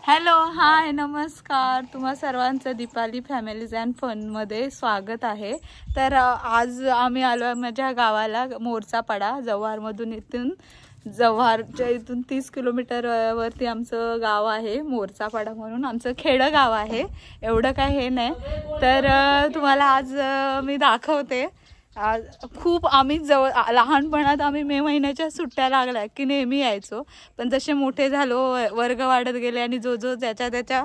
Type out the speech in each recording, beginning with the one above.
Hello, हाय, नमस्कार. तुम्हा सर्वांचं दीपाली फॅमिलीज अँड फनमध्ये स्वागत आहे. तर आज आम्ही आलो माझ्या गावाला मोरचापाडा. जव्हारमधून जव्हारच्या इथून 30 किलोमीटर वरती आमचं गाव आहे मोरचापाडा म्हणून. आमचं खेडं गाव आहे, एवढं काय हे नाही. तर तुम्हाला आज मी दाखवते. खूप आम्ही लहानपणात आम्ही मे महिन्याच्या सुट्ट्या लागल्या की नेहमी यायचो, पण जसे मोठे झालो, वर्ग वाढत गेले आणि जो त्याच्या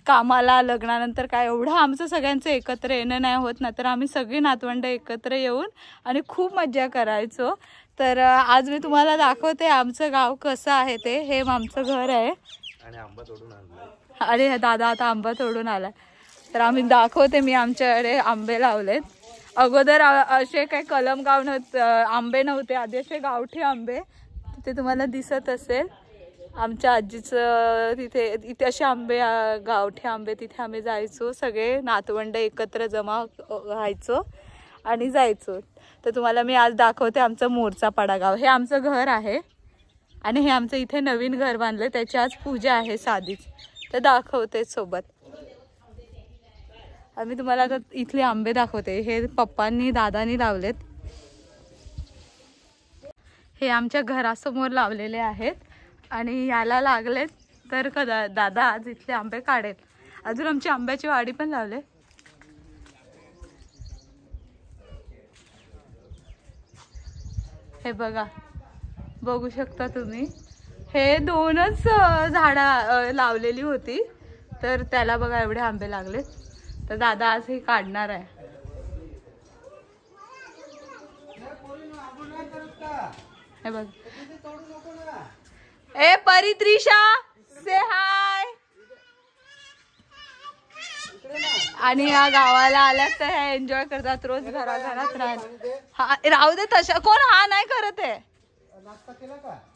कामाला लग्नानंतर काय एवढं आमचं सगळ्यांचं एकत्र येणं नाही होत ना. तर आम्ही सगळी नातवंड एकत्र येऊन आणि खूप मज्जा करायचो. तर आज मी तुम्हाला दाखवते आमचं गाव कसं आहे ते. हे आमचं घर आहे आणि आंबा तोडून आणलाय. अरे दादा आता आंबा तोडून आला. तर आम्ही दाखवते, मी आमच्याकडे आंबे लावलेत. अगोदर असे काही कलम आंबे नव्हते, आधी असे गावठी आंबे. तिथे तुम्हाला दिसत असेल आमच्या आजीचं इथे असे आंबे, गावठी आंबे. तिथे आम्ही जायचो, सगळे नातवंड एकत्र जमा व्हायचो आणि जायचो. तर तुम्हाला मी आज दाखवते आमचं मोरचापाडा गाव. हे आमचं घर आहे आणि हे आमचं इथे नवीन घर बांधलं, त्याची आज पूजा आहे साधीच. तर दाखवते सोबत. आम्ही तुम्हाला आता इथले आंबे दाखवते. हे पप्पांनी दादानी लावलेत. हे आमच्या घरासमोर लावलेले आहेत आणि याला लागलेत. तर दादा आज इथले आंबे काढेल. अजून आमची आंब्याची वाडी पण लावले. हे बघा, बघू शकता तुम्ही. हे दोनच झाडं लावलेली होती, तर त्याला बघा एवढे आंबे लागलेत. तर दादा आज हे काढणार आहे. हे बघ, ए परित्रिषा से हाय. आणि या गावाला आल्यात तर हे एन्जॉय करतात, रोज घराघरात राहू दे. तशा कोण हा नाही करत आहे.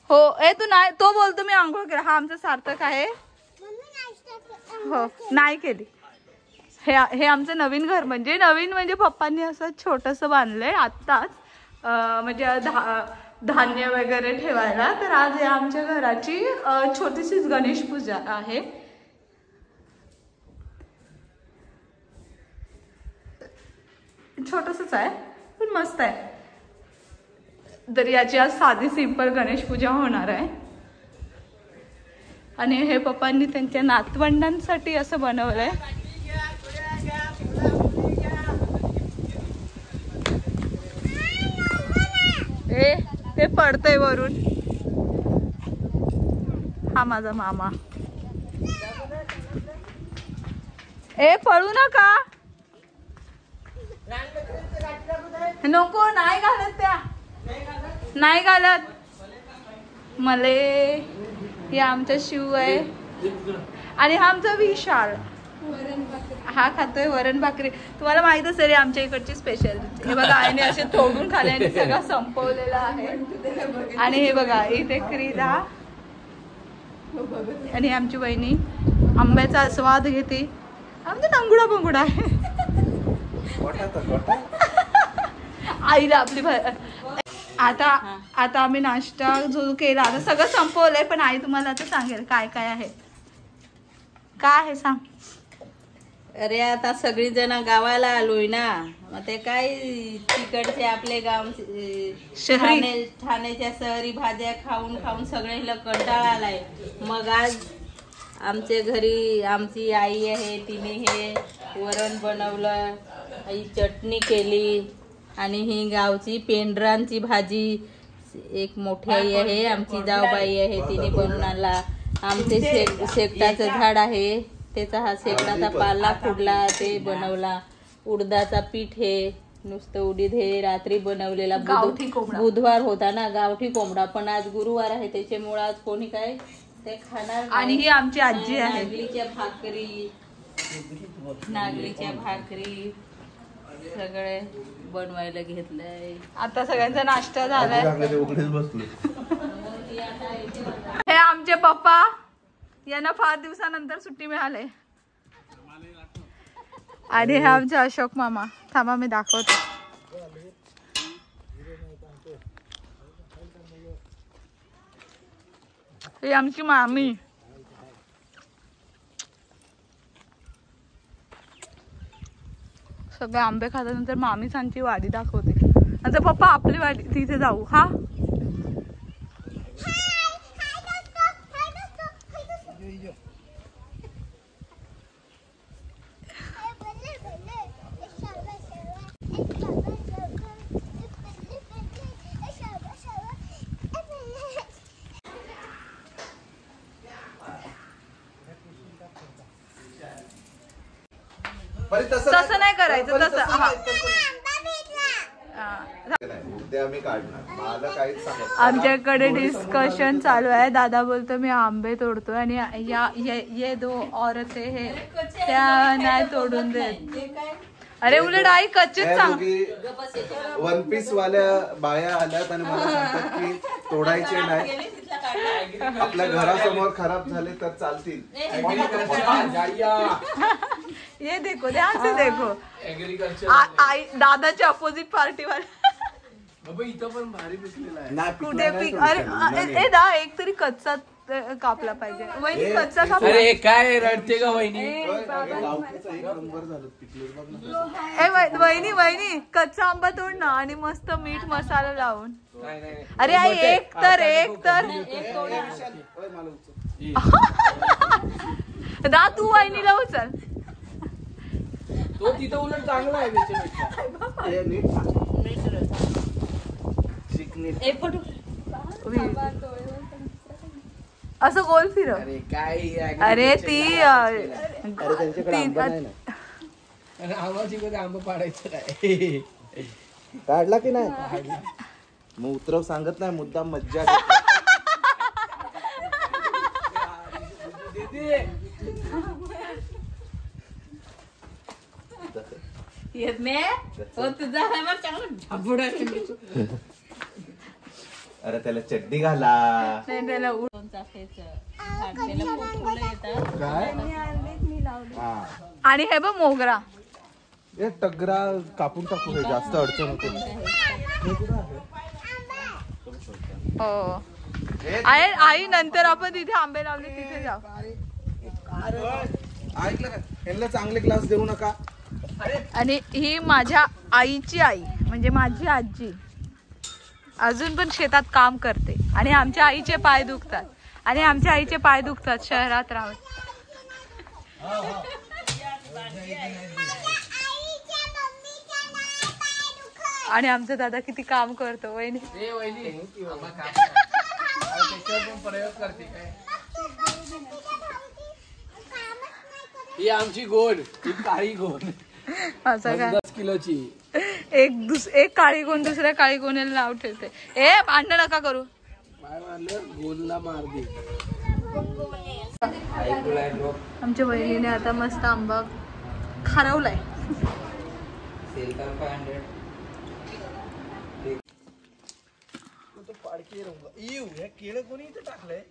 हो, ए तू नाही, तो बोलतो मी आंघोळ केला. हा आमचा सार्थक आहे. हो, नाही केली. हे आमचं नवीन घर, म्हणजे पप्पांनी असं छोटंसं बांधलंय आत्ताच, म्हणजे धान्य वगैरे ठेवायला. तर आज या आमच्या घराची छोटीशीच गणेश पूजा आहे. छोटंसंच आहे पण मस्त आहे. तर याची आज साधी सिंपल गणेश पूजा होणार आहे. आणि हे पप्पांनी त्यांच्या नातवंडांसाठी असं बनवलंय. ते पडतंय वरून. हा माझा मामा. ए पळू नका. नको, नाही घालत त्या, नाही घालत. मले हे आमचा शिव आहे आणि हा आमचा विशाल. हा खातोय वरण भाकरी. तुम्हाला माहित असेल आमच्या इकडची स्पेशल. हे बघा, आईने असे तोडून खाले आणि सगळं संपवलेलं आहे. आणि हे बघा इथे क्रीदा आणि आमची वहिनी आंब्याचा आस्वाद घेते. आमचा नंगुडा बंगुडा आहे. आईला आपली आता आम्ही नाश्ता जो केला, आता सगळं संपवलंय. पण आई तुम्हाला आता सांगेल काय काय आहे. काय आहे सांग. अरे आता सगळी जण गावाला आलोय ना, मग ते काय तिकडचे आपले गाव ठाण्याच्या शहरी भाज्या खाऊन खाऊन सगळ्यांना कंटाळा आलाय. मग आज आमच्या घरी आमची आई आहे, तिने हे वरण बनवलं, ही चटणी केली आणि ही गावची पेंढरांची भाजी. एक मोठी आई आहे, आमची जाऊबाई आहे, तिने बनवून आणला. आमचे शेकटाचं झाड आहे, त्याचा हा शेकटाचा पाला फुडला, ते बनवला. उडदाचा पीठ हे नुसतं उडीद हे रात्री बनवलेला. बुधवार होता ना, गावठी कोंबडा. पण आज गुरुवार आहे, त्याच्यामुळे आज कोणी काय ते खाणार. आणि ही आमची आजी आहे. नागलीच्या भाकरी सगळे बनवायला घेतलंय. आता सगळ्यांचा नाश्ता झालाय. हे आमचे पप्पा, यांना फार दिवसानंतर सुट्टी मिळाली. आणि हे आमचे अशोक मामा. थांबा मी दाखवते. ही आमची मामी. सगळे आंबे खाल्यानंतर मामीच आमची वाडी दाखवते. नंतर पप्पा आपली वाडी तिथे जाऊ. हा तसं नाही करायचं. तसं आमच्याकडे डिस्कशन चालू आहे. दादा बोलतो मी आंबे तोडतो आणि ये दो औरत हे त्या नाही तोडून देत. अरे उलट आई कच्चेच सांग. वन पीस वाल्या बाया आल्यात आणि मला सांगतात की तोडायचे नाही, आपल्या घरासमोर खराब झाले तर चालतील. ये देखो ध्यान से देखो. आई दादाची अपोजिट पार्टी वाले इथं पण भारी पिकलेला आहे. कुठे पीक. अरे दा एक तरी कच्चा कापला पाहिजे. वहिनी कच्चा कापला. अरे काय रडते का वहिनी. वहिनी कच्चा आंबा तोड ना आणि मस्त मीठ मसाला लावून. अरे आई एक तर दा तू वहिनीला उचल. तो तिथं उलट चांगला आहे असं गोल फिर. अरे काय. अरे ती आंबा पाडायचं काय. काढला की नाही मग उतरव सांगत नाही मुद्दाम मज्जा. अरे त्याला चड्डी घाला. त्याला आणि हे बघ मोगरा. टगरा कापून टाकू हे जास्त अडचण होते. हो आई नंतर आपण तिथे आंबे लावले तिथे जाऊ. ऐकलं का, यांना चांगले क्लास देऊ नका. आणि ही माझ्या आईची आई म्हणजे माझी आजी अजून पण शेतात काम करते आणि आमच्या आईचे पाय दुखतात आणि आमच्या आईचे पाय दुखतात शहरात राहून. आणि आमचा दादा किती काम करतो. वहिनी प्रयोग करते काय. ही आमची गोड, ही काळी गोड. असं काय 10 किलोची. एक काळी कोण दुसऱ्या काळी कोणाला नाव ठेवते. भांडण नका करू. काय मारलं गोलला मार दे. आमच्या बहिणीने आता मस्त आंबा खारवलाय. केळं कोणी इथे टाकलंय.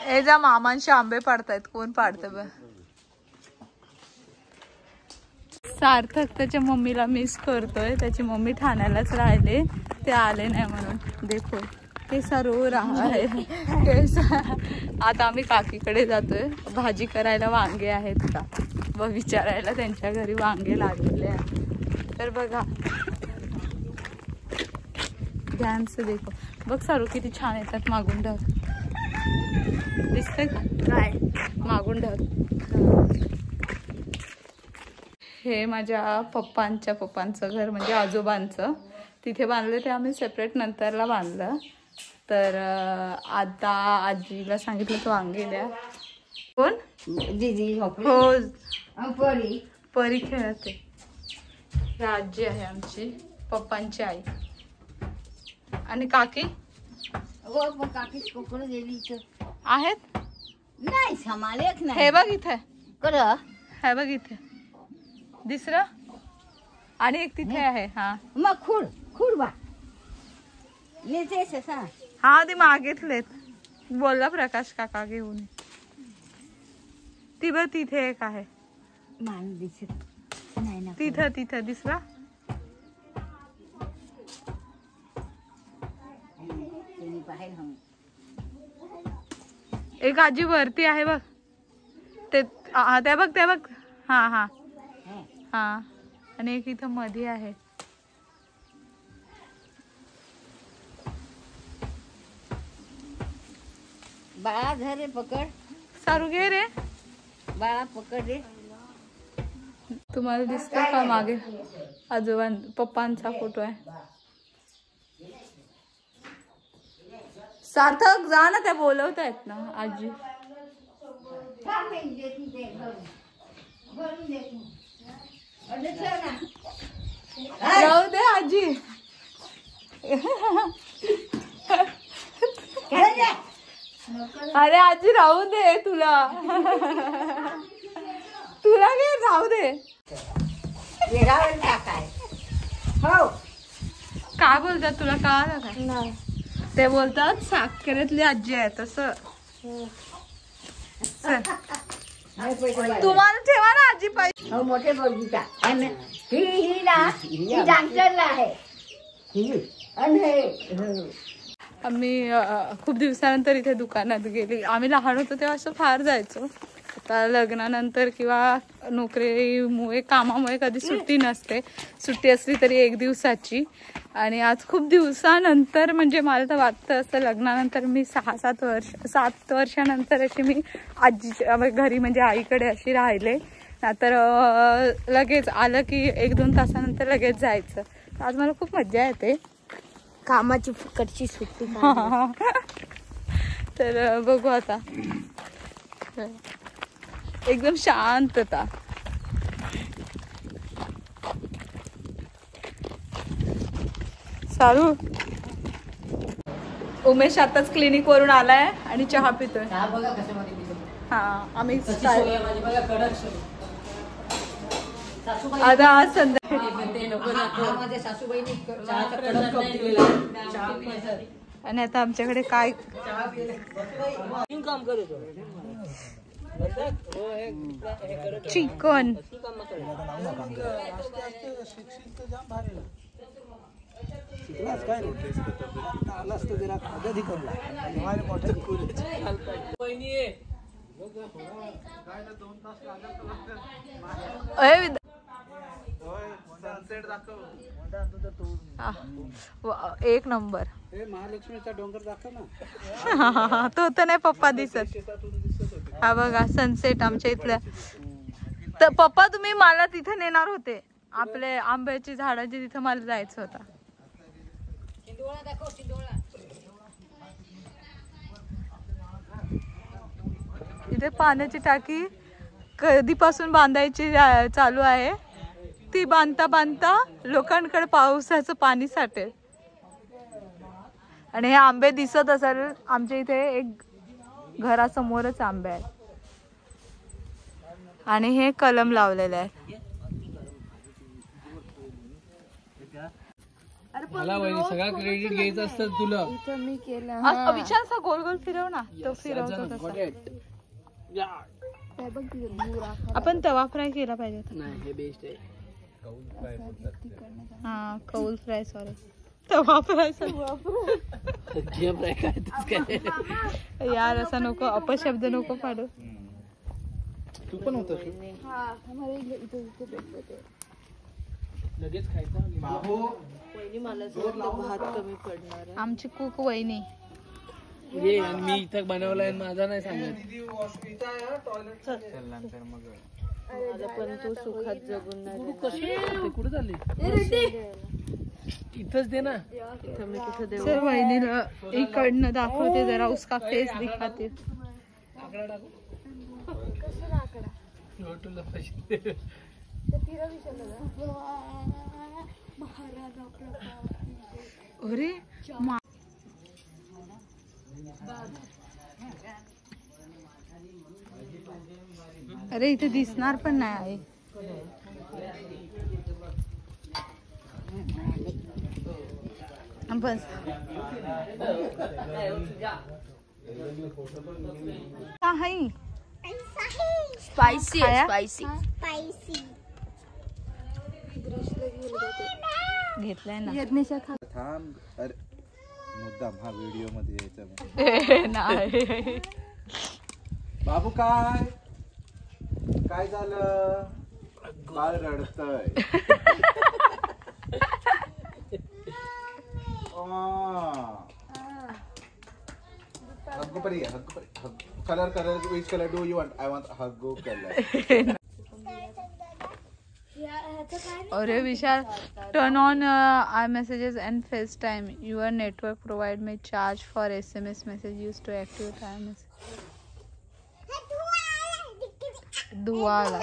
हे जा मामांचे आंबे पाडतायत. कोण पाडतं बघ. सार्थक त्याच्या मम्मीला मिस करतोय. त्याची मम्मी ठाण्यालाच राहिले, ते आले नाही म्हणून. देखो कैसा रो रहा है कैसा. आता आम्ही काकीकडे जातोय. भाजी करायला वांगे आहेत का व विचारायला त्यांच्या घरी वांगे लागलेले आहेत. तर बघा ध्यान से देखो. बघ सारू किती छान येतात मागून ढग. दिसतंय का काय मागून ढग. हे माझ्या पप्पांचं घर म्हणजे आजोबांचं. तिथे बांधले ते आम्ही सेपरेट नंतरला बांधलं. तर आता आजीला सांगितलं तो वांगे द्या. कोण हो परी खेळते. आजी आहे आमची पप्पांची आई. आणि काकी आहेत नाही. हे बघ इथे. हे बघ इथे दुसरं आणि एक तिथे आहे. हा मग खूड बा हा ते मागितलेत. बोलला प्रकाश काका घेऊन. ती बघ तिथे एक आहे. तिथं दिसला. एक आजी वरती आहे बघ, ते ते बघ ते बघ. हा हा हा. आणि एक इथं मध्ये आहे. बाळा धर रे, पकड. सारू घे रे. बाळा पकड रे. तुम्हाला दिसतो का मागे आजोबां पप्पांचा फोटो आहे. सार्थक जा ना, त्या बोलवत आहेत ना आजी. राहू दे आजी. अरे आजी राहू दे, तुला तुला घे, राहू दे. काय बोलतात तुला, कळालं काय? ते बोलतात साखरेतली आजी आहे तसं. तुम्हाला ठेवा ना आजी पाहिजे. हो मोठे बगीचा आणि ही डॉक्टरला आहे आम्ही खूप दिवसानंतर इथे दुकानात गेली. आम्ही लहान होतो तेव्हा असं फार जायचो. आता लग्नानंतर किंवा नोकरीमुळे कामामुळे कधी सुट्टी नसते. सुट्टी असली तरी 1 दिवसाची. आणि आज खूप दिवसानंतर, म्हणजे मला तर वाटतं असं लग्नानंतर मी 7 वर्षानंतर अशी मी आजीच्या घरी म्हणजे आईकडे अशी राहिले. तर लगेच आलं की 1-2 तासानंतर लगेच जायचं. आज मला खूप मजा येते. कामाची फुकटची सुट्टी. तर बघू आता, एकदम शांतता. सारू, उमेश आताच क्लिनिक वरून आलाय आणि चहा पितोय. हा आम्ही आता आज संध्याकाळी. आणि आता आमच्याकडे काय चिकन. एक नंबर. महालक्ष्मीचा डोंगर दाखव ना. तो तर नाही पप्पा दिसत. हा बघा सनसेट आमच्या इथल्या. तर पप्पा तुम्ही मला तिथे नेणार होते, आपले आंब्याची झाडाची, तिथे मला जायचं होतं. इथे पाण्याची टाकी कधीपासून बांधायची चालू आहे. ती बांधता बांधता लोकांकडे पावसाचं पाणी साठेल. आणि हे आंबे दिसत असेल, आमच्या इथे एक घरासमोरच आंबे आहेत आणि हे कलम लावलेले आहे. मला सगळा क्रेडिट घ्यायचं असतं तुला. मी केलं. विचार गोल गोल फिरव ना, तो फिरवतो तसा. आपण तवा फ्राय केला पाहिजे. नाही हे बेस्ट आहे. हा कौल फ्राय, सॉरी तवा फ्राय. यार असा नको, अपशब्द नको पाडू. तू पण होत लगेच खायचं. भात कमी पडणार. आमची कुक वहिनी. ये आणि मी इथं बनवलाय, माझा नाही सांगत. पण तू सुखात जगून नाही. कुठे चालली? इथंच दे ना. मी कुठे देऊ. सर वहिनीला इकडनं दाखवते, जरा उसका फेस दिखाते. अरे अरे इथे दिसणार पण नाही आहे. बस स्पायसी स्पायसी घेतलाय ना. थांब. अरे मुद्दाम हा व्हिडिओ मध्ये यायचा नाही. बाबू काय काय झालं? बाळ रडतय. हग्गू परी colour which color do you want? I want हग्गू color. अरे विशाल, turn on iMessages and FaceTime. Your network provide me charge for SMS message used to activate iMessage. धुवा आला.